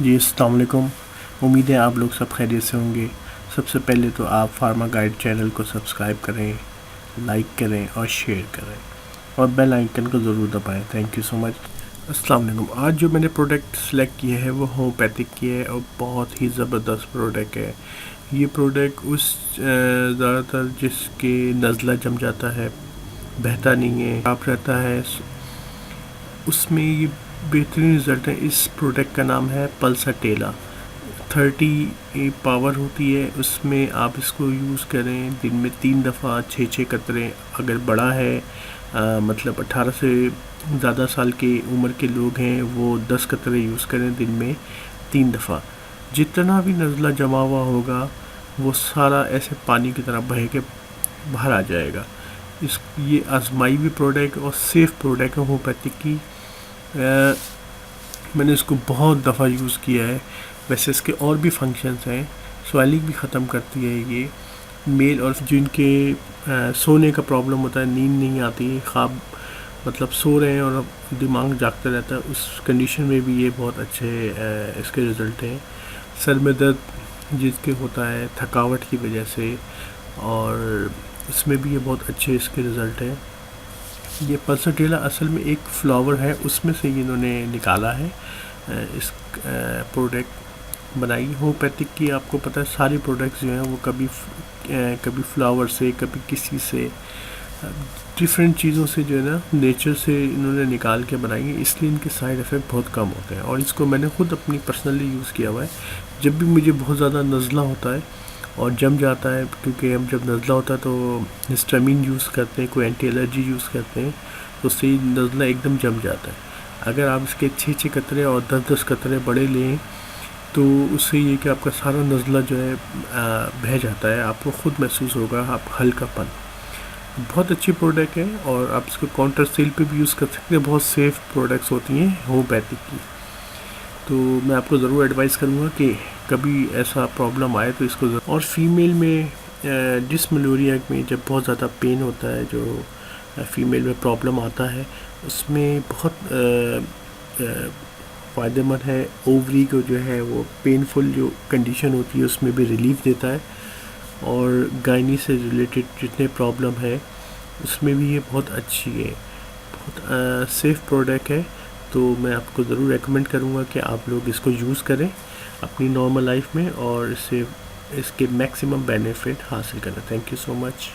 جی السلام علیکم. امید ہے آپ لوگ سب خیریت سے ہوں گے. سب سے پہلے تو آپ فارما گائیڈ چینل کو سبسکرائب کریں، لائک کریں اور شیئر کریں اور بیل آئیکن کو ضرور دبائیں. تھینک یو سو مچ. السلام علیکم. آج جو میں نے پروڈکٹ سلیکٹ کیا ہے وہ ہومیوپیتھک کی ہے اور بہت ہی زبردست پروڈکٹ ہے. یہ پروڈکٹ زیادہ تر جس کے نزلہ جم جاتا ہے، بہتا نہیں ہے، آپ رہتا ہے، اس میں یہ بہترین رزلٹ ہے. اس پروڈکٹ کا نام ہے پلساٹیلا. 30 پاور ہوتی ہے اس میں. آپ اس کو یوز کریں دن میں 3 دفعہ 6 قطرے. اگر بڑا ہے مطلب 18 سے زیادہ سال کی عمر کے لوگ ہیں وہ 10 قطرے یوز کریں دن میں 3 دفعہ. جتنا بھی نزلہ جمع ہوا ہوگا وہ سارا ایسے پانی کی طرح بہہ کے باہر آ جائے گا. یہ آزمائی ہوئی پروڈکٹ اور سیف پروڈکٹ ہے ہومیوپیتھک کی. میں نے اس کو بہت دفعہ یوز کیا ہے. ویسے اس کے اور بھی فنکشنز ہیں. سویلنگ بھی ختم کرتی ہے یہ. میل اور جن کے سونے کا پرابلم ہوتا ہے، نیند نہیں آتی، خواب مطلب سو رہے ہیں اور دماغ جاگتا رہتا ہے، اس کنڈیشن میں بھی یہ بہت اچھے اس کے رزلٹ ہیں. سر میں درد جس کے ہوتا ہے تھکاوٹ کی وجہ سے، اور اس میں بھی یہ بہت اچھے اس کے رزلٹ ہیں. یہ پلساٹیلا اصل میں ایک فلاور ہے، اس میں سے انہوں نے نکالا ہے اس پروڈکٹ بنائی. ہومیوپیتھک کی آپ کو پتہ ہے ساری پروڈکٹس جو ہیں وہ کبھی فلاور سے، کبھی کسی سے، ڈفرینٹ چیزوں سے جو ہے نا نیچر سے انہوں نے نکال کے بنائی ہے. اس لیے ان کے سائیڈ افیکٹ بہت کم ہوتے ہیں. اور اس کو میں نے خود اپنی پرسنلی یوز کیا ہوا ہے. جب بھی مجھے بہت زیادہ نزلہ ہوتا ہے اور جم جاتا ہے، کیونکہ ہم جب نزلہ ہوتا ہے تو ہسٹامین یوز کرتے ہیں، کوئی اینٹی الرجی یوز کرتے ہیں، تو اس سے نزلہ ایک دم جم جاتا ہے. اگر آپ اس کے 6 قطرے اور 10 قطرے بڑے لیں تو اس سے یہ کہ آپ کا سارا نزلہ جو ہے بہہ جاتا ہے. آپ کو خود محسوس ہوگا آپ ہلکا پن. بہت اچھی پروڈکٹ ہے اور آپ اس کو کاؤنٹر سیل پہ بھی یوز کر سکتے ہیں. بہت سیف پروڈکٹس ہوتی ہیں ہومیوپیتھک کی. تو میں آپ کو ضرور ایڈوائز کروں گا کہ کبھی ایسا پرابلم آئے تو اس کو ضرور. اور فیمیل میں ڈسمنوریا میں جب بہت زیادہ پین ہوتا ہے، جو فیمیل میں پرابلم آتا ہے، اس میں بہت فائدہ مند ہے. اووری کو جو ہے وہ پینفل جو کنڈیشن ہوتی ہے اس میں بھی ریلیف دیتا ہے. اور گائنی سے ریلیٹڈ جتنے پرابلم ہے اس میں بھی یہ بہت اچھی ہے. بہت سیف پروڈکٹ ہے. تو میں آپ کو ضرور ریکمینڈ کروں گا کہ آپ لوگ اس کو یوز کریں اپنی نارمل لائف میں اور اس کے میکسیمم بینیفٹ حاصل کریں. Thank you so much.